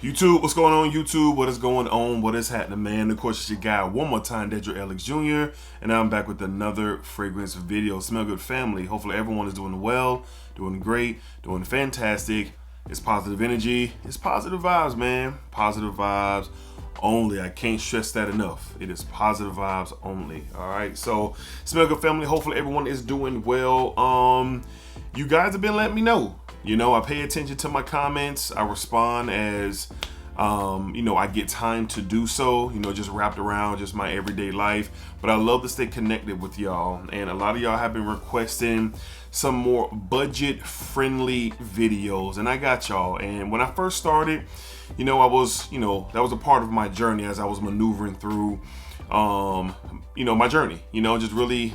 YouTube, what's going on YouTube? What is going on? What is happening, man? Of course, it's your guy one more time, DEDRICKHICKSJR, and I'm back with another fragrance video. Smell good, family. Hopefully everyone is doing well, doing great, doing fantastic. It's positive energy. It's positive vibes, man. Positive vibes only. I can't stress that enough. It is positive vibes only. All right. So, smell good, family. Hopefully everyone is doing well. You guys have been letting me know. You know, I pay attention to my comments. I respond as, I get time to do so, just wrapped around just my everyday life. But I love to stay connected with y'all. And a lot of y'all have been requesting some more budget-friendly videos. And I got y'all. And when I first started, that was a part of my journey as I was maneuvering through my journey, just really,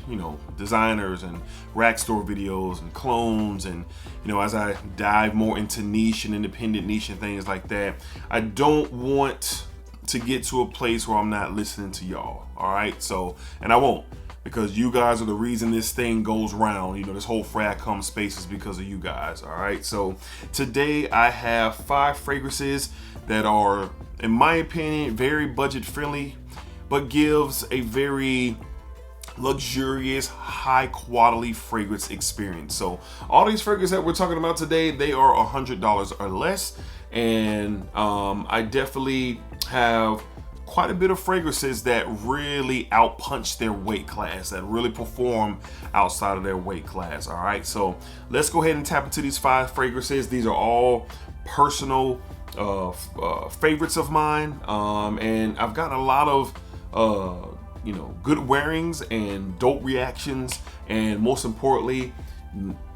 designers and rack store videos and clones. And, as I dive more into niche and independent niche and things like that, I don't want to get to a place where I'm not listening to y'all. All right. So, and I won't, because you guys are the reason this thing goes round. This whole frag space is because of you guys. All right. So today I have 5 fragrances that are, in my opinion, very budget friendly, but gives a very luxurious, high quality fragrance experience. So all these fragrances that we're talking about today, they are $100 or less. And I definitely have quite a bit of fragrances that really outpunch their weight class, that really perform outside of their weight class. All right, so let's go ahead and tap into these 5 fragrances. These are all personal favorites of mine, and I've gotten a lot of good wearings and dope reactions, and most importantly,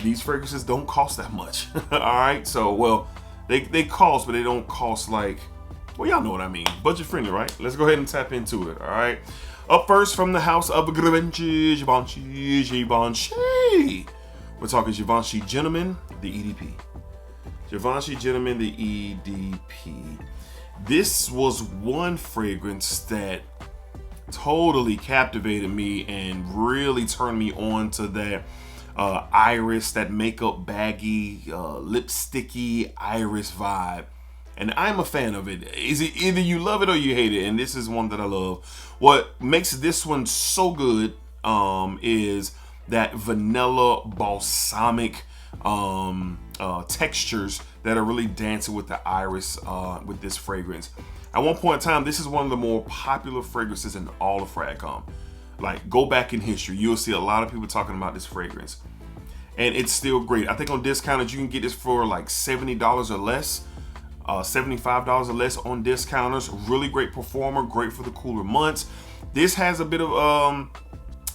these fragrances don't cost that much. All right, so well, they cost, but they don't cost like, well, y'all know what I mean, budget friendly, right? Let's go ahead and tap into it. All right, up first from the house of Givenchy, we're talking Givenchy Gentleman, the EDP. Givenchy Gentleman, the EDP. This was one fragrance that totally captivated me and really turned me on to that iris, that makeup baggy, lipsticky iris vibe. And I'm a fan of it. Is it either you love it or you hate it? And this is one that I love. What makes this one so good is that vanilla balsamic textures that are really dancing with the iris with this fragrance. At one point in time, this is one of the more popular fragrances in all of Fragcom. Like, go back in history, you'll see a lot of people talking about this fragrance. And it's still great. I think on discounters, you can get this for like $70 or less, $75 or less on discounters. Really great performer, great for the cooler months. This has a bit of,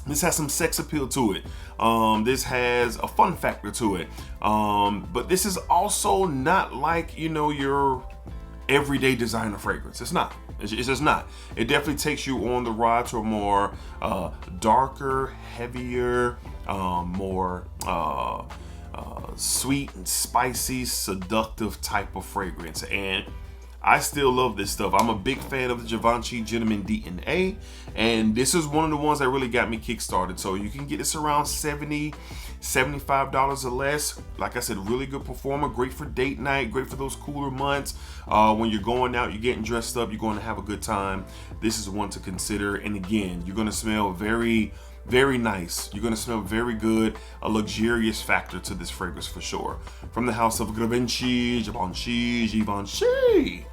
this has some sex appeal to it. This has a fun factor to it. But this is also not like, your everyday designer fragrance. It's not. It's just not. It definitely takes you on the ride to a more darker, heavier, more sweet and spicy, seductive type of fragrance. And I still love this stuff. I'm a big fan of the Givenchy Gentleman DNA, and this is one of the ones that really got me kickstarted. So you can get this around $70, $75 or less. Like I said, really good performer, great for date night, great for those cooler months. When you're going out, you're getting dressed up, you're going to have a good time. This is one to consider. And again, you're going to smell very, very nice. You're going to smell very good. A luxurious factor to this fragrance for sure. From the house of Givenchy, Givenchy.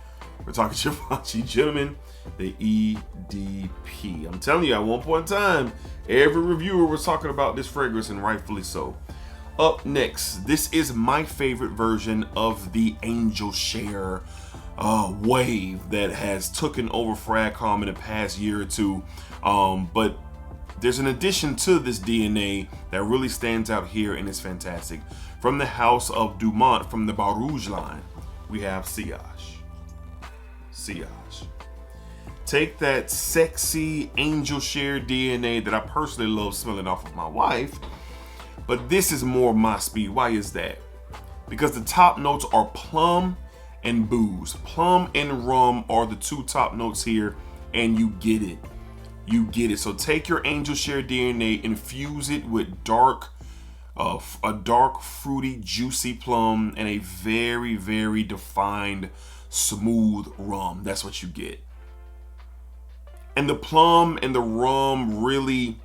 We're talking Givenchy Gentleman, the EDP. I'm telling you, at one point in time, every reviewer was talking about this fragrance, and rightfully so. Up next, this is my favorite version of the Angel Share wave that has taken over Fragcom in the past year or two. But there's an addition to this DNA that really stands out here, and it's fantastic. From the house of Dumont, from the Borouj line, we have Silage. Take that sexy Angel Share DNA that I personally love smelling off of my wife, but this is more my speed. Why is that? Because the top notes are plum and booze. Plum and rum are the 2 top notes here, and you get it. You get it. So take your Angel Share DNA, infuse it with a dark, fruity, juicy plum, and a very, very defined smooth rum. That's what you get. And the plum and the rum really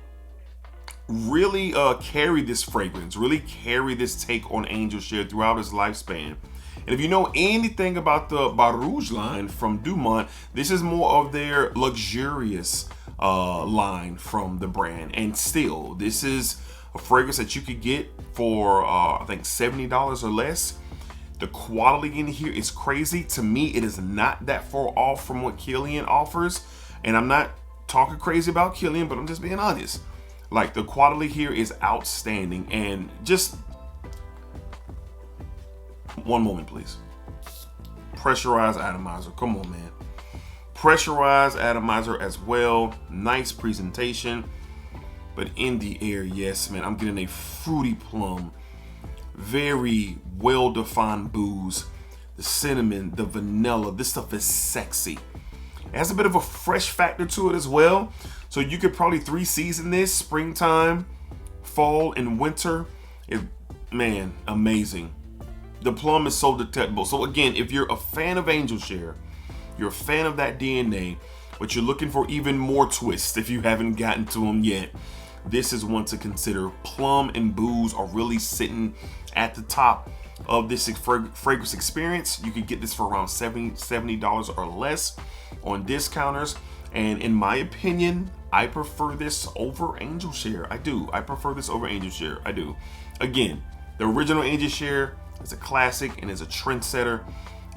carry this fragrance, really carry this take on Angel Share throughout its lifespan. And if you know anything about the Borouj line from Dumont, this is more of their luxurious line from the brand. And still, this is a fragrance that you could get for I think $70 or less. The quality in here is crazy. To me, it is not that far off from what Kilian offers. And I'm not talking crazy about Kilian, but I'm just being honest. Like, the quality here is outstanding. And just one moment, please. Pressurized atomizer. Come on, man. Pressurized atomizer as well. Nice presentation. But in the air, yes, man, I'm getting a fruity plum. Very well-defined booze. The cinnamon, the vanilla. This stuff is sexy. It has a bit of a fresh factor to it as well. So you could probably 3-season this, springtime, fall, and winter. Man, amazing. The plum is so detectable. So again, if you're a fan of Angel Share, you're a fan of that DNA, but you're looking for even more twists if you haven't gotten to them yet, this is one to consider. Plum and booze are really sitting at the top of this fragrance experience. You can get this for around $70 or less on discounters. And in my opinion, I prefer this over Angel Share. I do. I prefer this over Angel Share. I do. Again, the original Angel Share is a classic and is a trendsetter.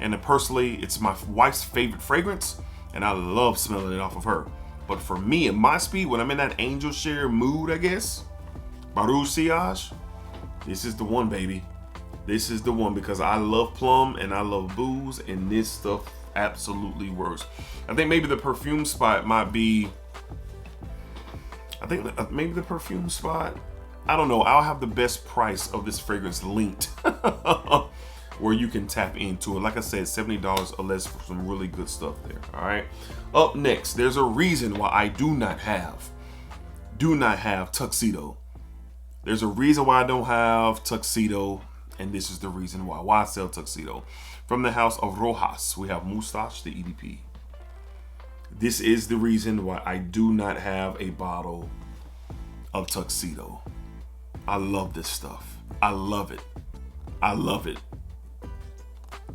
And personally, it's my wife's favorite fragrance, and I love smelling it off of her. But for me, at my speed, when I'm in that Angel Share mood, I guess, Borouj Silage, this is the one, baby. This is the one, because I love plum and I love booze, and this stuff absolutely works. I think maybe the perfume spot might be, maybe the perfume spot, I don't know. I'll have the best price of this fragrance linked where you can tap into it. Like I said, $70 or less for some really good stuff there. All right. Up next, there's a reason why I do not have Tuxedo. There's a reason why I don't have Tuxedo, and this is the reason why. Why I sell Tuxedo. From the house of Rochas, we have Moustache, the EDP. This is the reason why I do not have a bottle of Tuxedo. I love this stuff. I love it. I love it.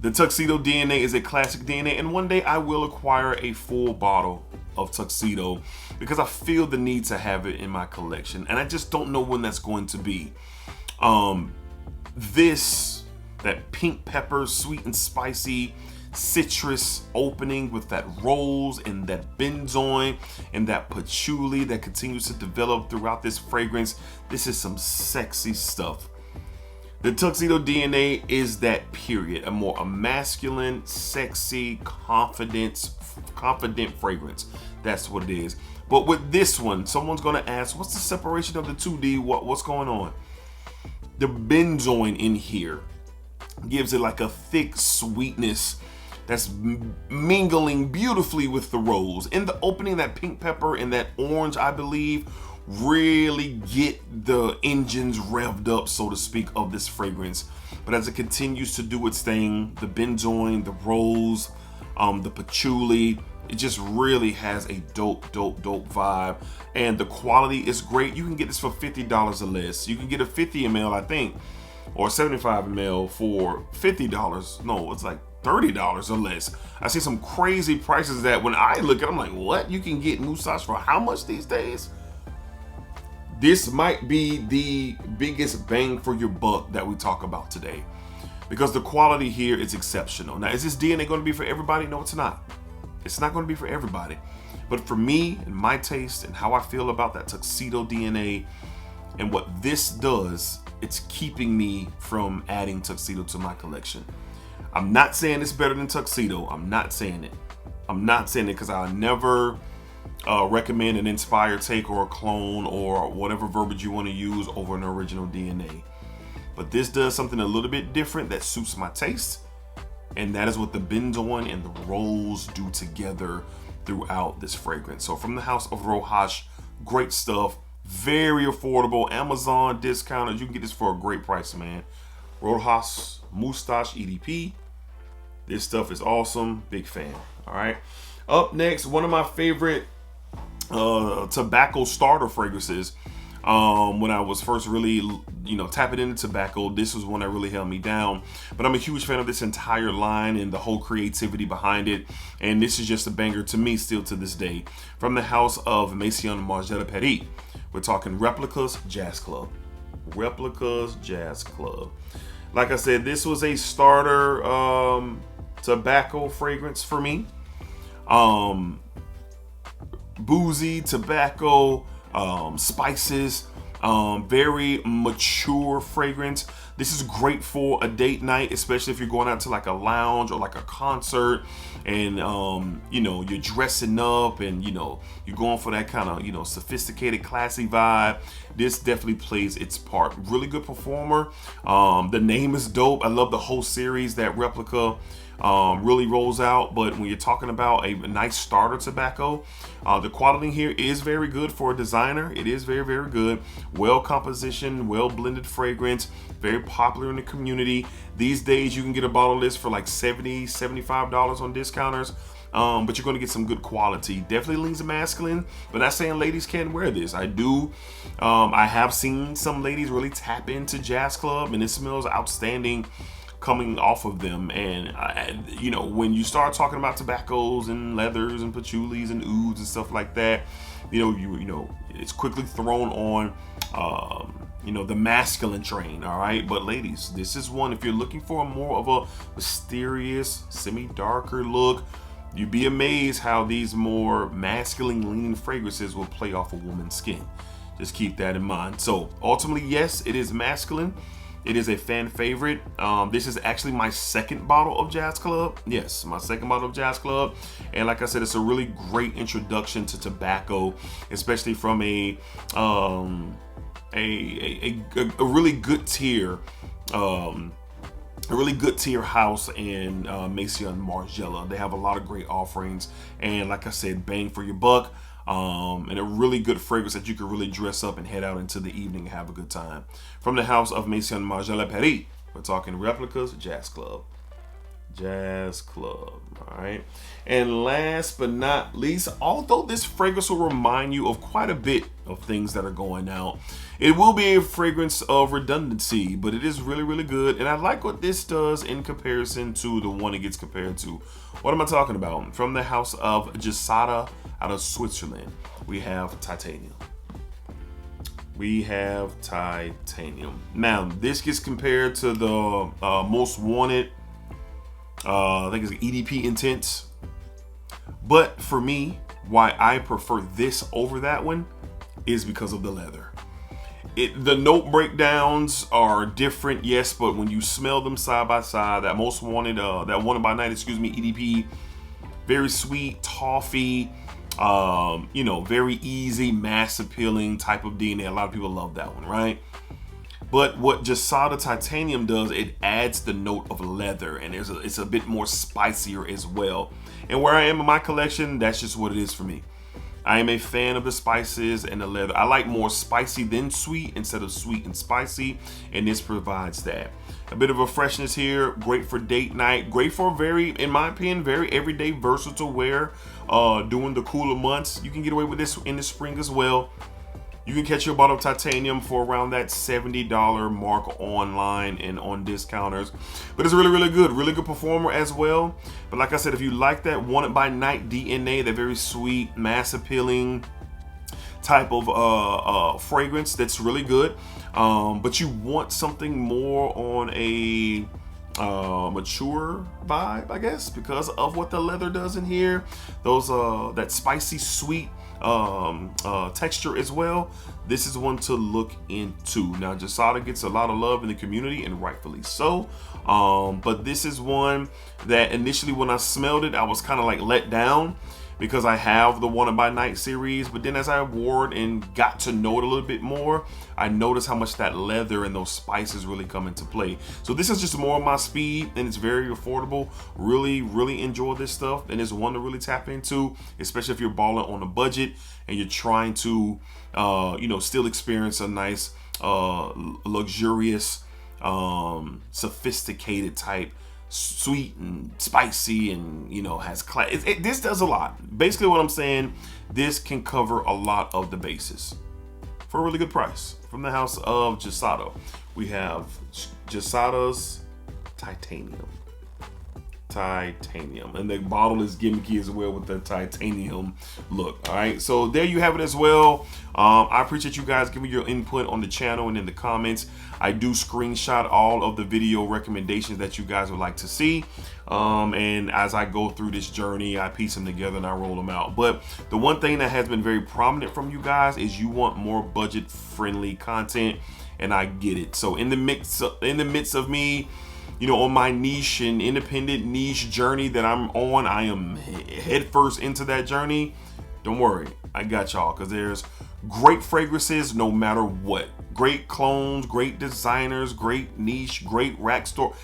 The Tuxedo DNA is a classic DNA, and one day I will acquire a full bottle of Tuxedo because I feel the need to have it in my collection, and I just don't know when that's going to be. That pink pepper, sweet and spicy, citrus opening with that rose and that benzoin and that patchouli that continues to develop throughout this fragrance. This is some sexy stuff. The Tuxedo DNA is that period, a masculine, sexy, confident fragrance. That's what it is. But with this one, someone's gonna ask, what's the separation of the 2D? What's going on? The benzoin in here gives it like a thick sweetness that's mingling beautifully with the rose. In the opening, that pink pepper and that orange, I believe, really get the engines revved up, so to speak, of this fragrance. But as it continues to do its thing, the benzoin, the rose, the patchouli, it just really has a dope vibe. And the quality is great. You can get this for $50 or less. You can get a 50 ml, I think, or 75 ml for $50. No, it's like $30 or less. I see some crazy prices that when I look at, I'm like, what? You can get Moustache for how much these days? This might be the biggest bang for your buck that we talk about today, because the quality here is exceptional. Now, is this DNA going to be for everybody? No, it's not. It's not going to be for everybody. But for me and my taste and how I feel about that Tuxedo DNA and what this does, it's keeping me from adding Tuxedo to my collection. I'm not saying it's better than Tuxedo. I'm not saying it. I'm not saying it because I'll never recommend an inspired take or a clone or whatever verbiage you want to use over an original DNA. But this does something a little bit different that suits my taste. And that is what the benzoin and the rose do together throughout this fragrance. So from the house of Rochas, great stuff. Very affordable. Amazon discounted. You can get this for a great price, man. Rochas Moustache EDP. This stuff is awesome. Big fan. All right. Up next, one of my favorite tobacco starter fragrances. When I was first really, tapping into tobacco, this was one that really held me down. But I'm a huge fan of this entire line and the whole creativity behind it. And this is just a banger to me still to this day. From the house of Maison Margiela Paris, we're talking Replica's Jazz Club. Replica's Jazz Club. Like I said, this was a starter tobacco fragrance for me. Boozy, tobacco, spices, very mature fragrance. This is great for a date night, especially if you're going out to like a lounge or like a concert and you're dressing up and you're going for that kind of sophisticated, classy vibe. This definitely plays its part. Really good performer. The name is dope. I love the whole series that Replica really rolls out. But when you're talking about a nice starter tobacco, the quality here is very good for a designer. It is very, very good. Well composition, well blended fragrance, very popular in the community. These days you can get a bottle of this for like $70, $75 on discounters. But you're going to get some good quality. Definitely leans masculine, but not saying ladies can't wear this. I do. I have seen some ladies really tap into Jazz Club, and it smells outstanding coming off of them. And when you start talking about tobaccos and leathers and patchoulis and ouds and stuff like that, it's quickly thrown on the masculine train. All right, but ladies, this is one, if you're looking for a more of a mysterious, semi-darker look, you'd be amazed how these more masculine leaning fragrances will play off a woman's skin. Just keep that in mind. So ultimately, yes, it is masculine. It is a fan favorite. This is actually my second bottle of Jazz Club. Yes, my second bottle of Jazz Club. And like I said, it's a really great introduction to tobacco, especially from a really good tier, a really good tier house in Maison Margiela. They have a lot of great offerings, and like I said, bang for your buck. And a really good fragrance that you can really dress up and head out into the evening and have a good time. From the house of Maison Margiela Paris, we're talking Replica's Jazz Club. Jazz Club, all right. And last but not least, although this fragrance will remind you of quite a bit of things that are going out, it will be a fragrance of redundancy, but it is really, really good. And I like what this does in comparison to the one it gets compared to. What am I talking about? From the house of Gisada out of Switzerland, we have Titanium. We have Titanium. Now, this gets compared to the Most Wanted, I think it's EDP Intense. But for me, why I prefer this over that one is because of the leather. The note breakdowns are different, yes, but when you smell them side by side, that Most Wanted, that Wanted by Night, EDP, very sweet, toffee, very easy, mass appealing type of DNA. A lot of people love that one, right? But what Gisada Titanium does, it adds the note of leather, and it's a bit more spicier as well. And where I am in my collection, that's just what it is for me. I am a fan of the spices and the leather. I like more spicy than sweet instead of sweet and spicy, and this provides that. A bit of a freshness here, great for date night, great for in my opinion, very everyday versatile wear during the cooler months. You can get away with this in the spring as well. You can catch your bottle of Titanium for around that $70 mark online and on discounters. But it's really good performer as well. But like I said, if you like that Wanted by Night DNA, that very sweet, mass appealing type of fragrance, that's really good. But you want something more on a mature vibe, I guess, because of what the leather does in here. Those that spicy sweet texture as well. This is one to look into. Now, Gisada gets a lot of love in the community, and rightfully so. But this is one that initially when I smelled it, I was kind of like let down, because I have the Wanted by Night series, but then as I wore it and got to know it a little bit more, I noticed how much that leather and those spices really come into play. So this is just more of my speed, and it's very affordable. Really enjoy this stuff, and it's one to really tap into, especially if you're balling on a budget and you're trying to still experience a nice luxurious sophisticated type sweet and spicy and, you know, has class. This does a lot. Basically what I'm saying, this can cover a lot of the bases for a really good price. From the house of Gisada, we have Gisada's Titanium. And the bottle is gimmicky as well with the titanium look. All right, so there you have it as well. I appreciate you guys giving your input on the channel and in the comments. I do screenshot all of the video recommendations that you guys would like to see, and as I go through this journey, I piece them together and I roll them out. But the one thing that has been very prominent from you guys is you want more budget friendly content, and I get it. So in the midst of me, you know, on my niche and independent niche journey that I'm on, I am headfirst into that journey. Don't worry, I got y'all, because there's great fragrances no matter what. Great clones, great designers, great niche, great rack store.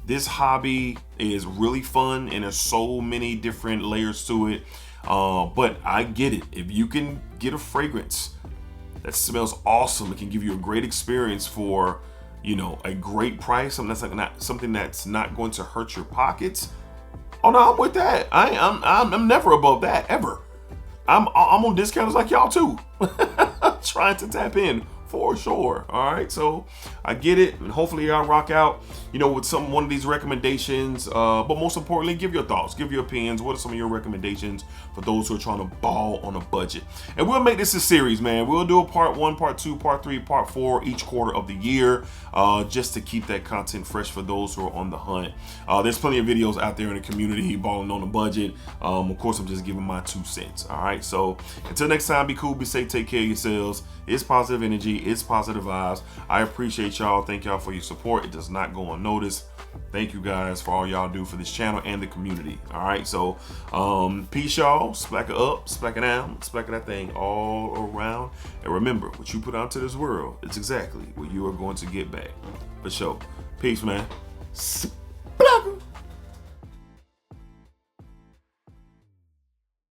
This hobby is really fun and there's so many different layers to it. But I get it. If you can get a fragrance that smells awesome, it can give you a great experience for, you know, a great price, something that's not going to hurt your pockets. Oh no, I'm with that. I'm never above that, ever. I'm on discounts like y'all too. Trying to tap in for sure. All right, so I get it, and hopefully y'all rock out, you know, with one of these recommendations. But most importantly, give your thoughts, give your opinions. What are some of your recommendations for those who are trying to ball on a budget? And we'll make this a series, man. We'll do a part 1, part 2, part 3, part 4 each quarter of the year, just to keep that content fresh for those who are on the hunt. There's plenty of videos out there in the community balling on a budget. Of course, I'm just giving my 2 cents. All right, so until next time, be cool, be safe, take care of yourselves. It's positive energy, it's positive vibes. I appreciate y'all. Thank y'all for your support. It does not go unnoticed. Thank you guys for all y'all do for this channel and the community. All right, so peace, y'all. Splack it up, splack it down, splack it that thing all around. And remember, what you put out to this world, it's exactly what you are going to get back. For sure. Peace, man. Splack it.